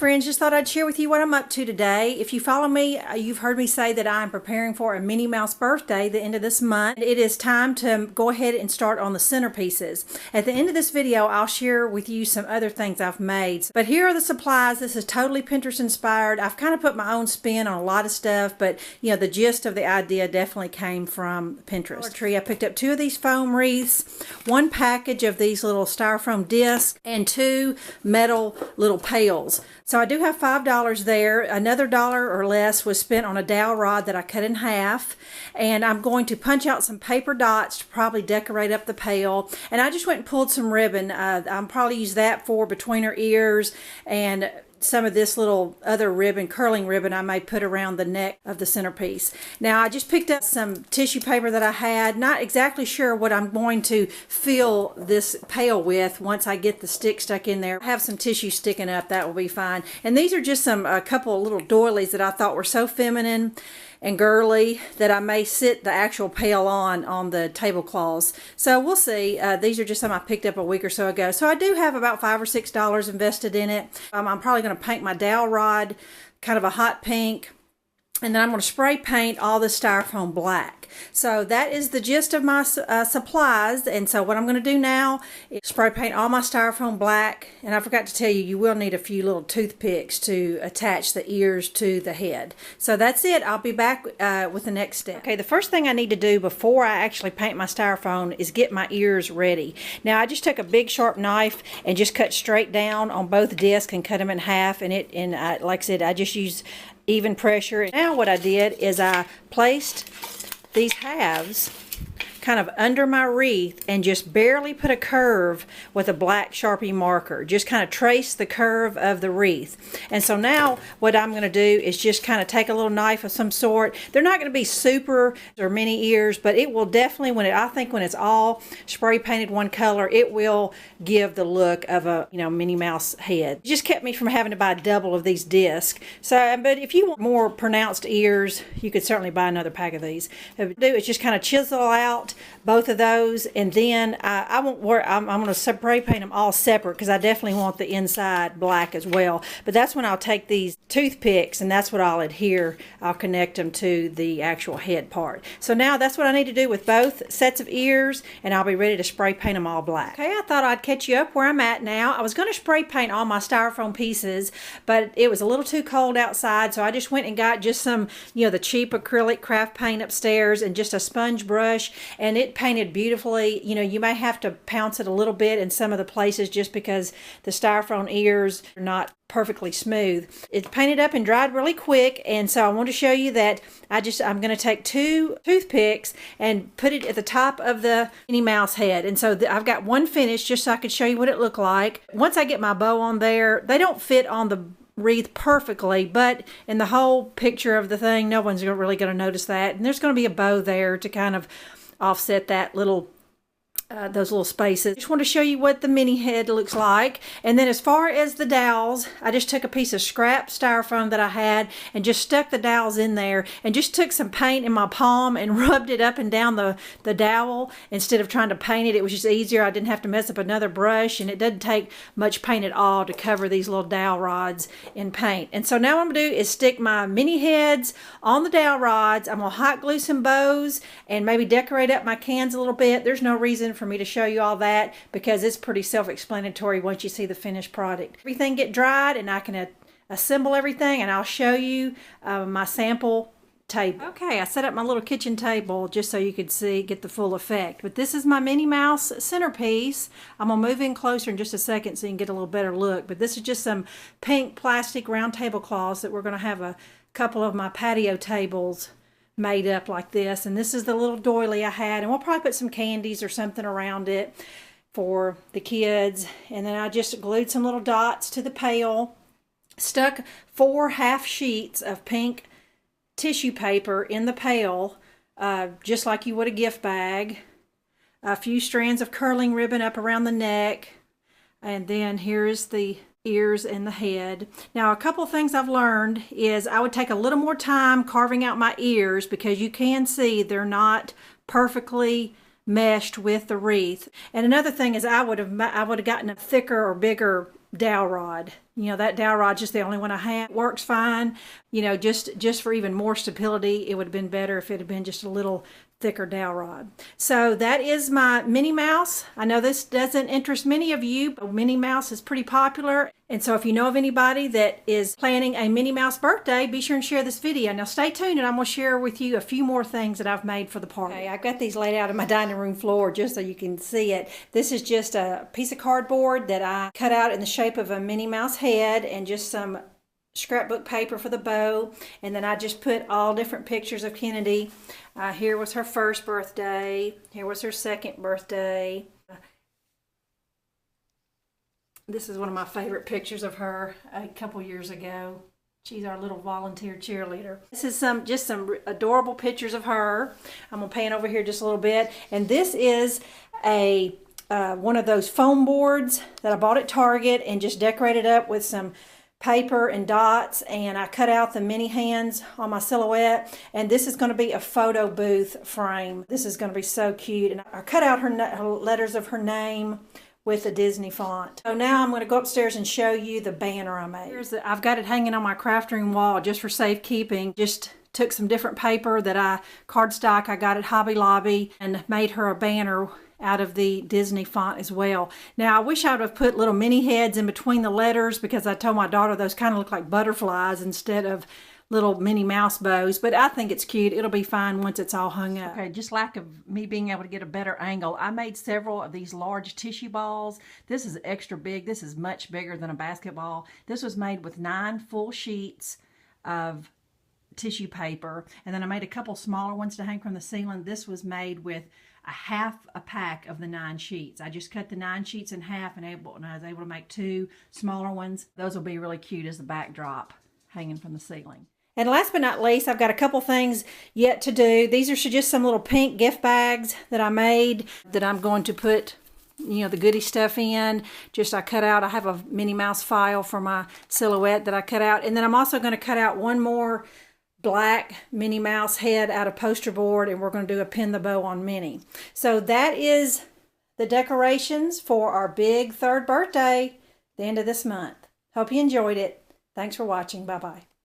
friends, just thought I'd share with you what I'm up to today. If you follow me, you've heard me say that I'm preparing for a Minnie Mouse birthday the end of this month. It is time to go ahead and start on the centerpieces. At the end of this video, I'll share with you some other things I've made. But here are the supplies. This is totally Pinterest inspired. I've kind of put my own spin on a lot of stuff, but you know, the gist of the idea definitely came from Pinterest. I picked up 2 of these foam wreaths, 1 package of these little styrofoam discs, and 2 metal little pails. So I do have $5 there. Another $1 or less was spent on a dowel rod that I cut in half, and I'm going to punch out some paper dots to probably decorate up the pail. And I just went and pulled some ribbon. I'll probably use that for between her ears, and some of this little other ribbon, curling ribbon, I may put around the neck of the centerpiece. Now I just picked up some tissue paper that I had. Not exactly sure what I'm going to fill this pail with once I get the stick stuck in there. I have some tissue sticking up, that will be fine. And these are just a couple of little doilies that I thought were so feminine and girly that I may sit the actual pail on the tablecloths. So we'll see. These are just some I picked up a week or so ago. So I do have about $5 or $6 invested in it. I'm probably going to paint my dowel rod kind of a hot pink, and then I'm going to spray paint all the styrofoam black. So that is the gist of my supplies. And so what I'm going to do now is spray paint all my styrofoam black. And I forgot to tell you, you will need a few little toothpicks to attach the ears to the head. So that's it. I'll be back with the next step. Okay, the first thing I need to do before I actually paint my styrofoam is get my ears ready. Now I just took a big sharp knife and just cut straight down on both discs and cut them in half. And like I said, I just used even pressure. Now what I did is I placed these halves kind of under my wreath and just barely put a curve with a black Sharpie marker. Just kind of trace the curve of the wreath. And so now what I'm going to do is just kind of take a little knife of some sort. They're not going to be super or many ears, but it will definitely, I think when it's all spray painted one color, it will give the look of a, Minnie Mouse head. It just kept me from having to buy double of these discs. So, but if you want more pronounced ears, you could certainly buy another pack of these. What I do is just kind of chisel out both of those, and then I'm going to spray paint them all separate because I definitely want the inside black as well. But that's when I'll take these toothpicks, and that's what I'll adhere. I'll connect them to the actual head part. So now that's what I need to do with both sets of ears, and I'll be ready to spray paint them all black. Okay, I thought I'd catch you up where I'm at now. I was going to spray paint all my styrofoam pieces, but it was a little too cold outside, so I just went and got just some, the cheap acrylic craft paint upstairs and just a sponge brush, and it painted beautifully. You may have to pounce it a little bit in some of the places just because the styrofoam ears are not perfectly smooth. It painted up and dried really quick, and so I want to show you that I'm going to take 2 toothpicks and put it at the top of the Minnie Mouse head. And so I've got one finished just so I could show you what it looked like. Once I get my bow on there, they don't fit on the wreath perfectly, but in the whole picture of the thing, no one's really going to notice that. And there's going to be a bow there to kind of offset that little those little spaces. I just want to show you what the Minnie head looks like. And then as far as the dowels, I just took a piece of scrap styrofoam that I had and just stuck the dowels in there and just took some paint in my palm and rubbed it up and down the dowel instead of trying to paint it. It was just easier. I didn't have to mess up another brush, and it doesn't take much paint at all to cover these little dowel rods in paint. And so now what I'm going to do is stick my Minnie heads on the dowel rods. I'm going to hot glue some bows and maybe decorate up my cans a little bit. There's no reason for me to show you all that because it's pretty self-explanatory once you see the finished product. Everything get dried and I can assemble everything, and I'll show you my sample table. Okay, I set up my little kitchen table just so you could get the full effect. But this is my Minnie Mouse centerpiece. I'm going to move in closer in just a second so you can get a little better look. But this is just some pink plastic round tablecloths that we're going to have a couple of my patio tables made up like this. And this is the little doily I had, and we'll probably put some candies or something around it for the kids. And then I just glued some little dots to the pail, stuck 4 half sheets of pink tissue paper in the pail, just like you would a gift bag, a few strands of curling ribbon up around the neck, and then here is the ears and the head. Now, a couple things I've learned is I would take a little more time carving out my ears because you can see they're not perfectly meshed with the wreath. And another thing is I would have gotten a thicker or bigger dowel rod. You know, that dowel rod's just the only one I have. It works fine. You know, just for even more stability, it would have been better if it had been just a little thicker dowel rod. So that is my Minnie Mouse. I know this doesn't interest many of you, but Minnie Mouse is pretty popular. And so if you know of anybody that is planning a Minnie Mouse birthday, be sure and share this video. Now stay tuned and I'm going to share with you a few more things that I've made for the party. Okay, I've got these laid out on my dining room floor just so you can see it. This is just a piece of cardboard that I cut out in the shape of a Minnie Mouse head and just some scrapbook paper for the bow, and then I just put all different pictures of Kennedy. Here was her first birthday. Here was her second birthday. This is one of my favorite pictures of her a couple years ago. She's our little volunteer cheerleader. This is just some adorable pictures of her. I'm gonna pan over here just a little bit, and this is a one of those foam boards that I bought at Target and just decorated up with some paper and dots, and I cut out the Minnie hands on my silhouette, and this is going to be a photo booth frame. This is going to be so cute, and I cut out her letters of her name with a Disney font. So now I'm going to go upstairs and show you the banner I made. I've got it hanging on my craft room wall just for safekeeping. Just took some different paper that cardstock I got at Hobby Lobby and made her a banner out of the Disney font as well. Now I wish I would have put little Minnie heads in between the letters, because I told my daughter those kind of look like butterflies instead of little Minnie Mouse bows, but I think it's cute. It'll be fine once it's all hung up. Okay, just lack of me being able to get a better angle, I made several of these large tissue balls. This is extra big. This is much bigger than a basketball. This was made with 9 full sheets of tissue paper, and then I made a couple smaller ones to hang from the ceiling. This was made with a half a pack of the 9 sheets. I just cut the 9 sheets in half and I was able to make 2 smaller ones. Those will be really cute as the backdrop hanging from the ceiling. And last but not least, I've got a couple things yet to do. These are just some little pink gift bags that I made that I'm going to put, you know, the goodie stuff in. I cut out, I have a Minnie Mouse file for my silhouette that I cut out. And then I'm also going to cut out one more black Minnie Mouse head out of poster board, and we're going to do a pin the bow on Minnie. So that is the decorations for our big 3rd birthday, the end of this month. Hope you enjoyed it. Thanks for watching. Bye-bye.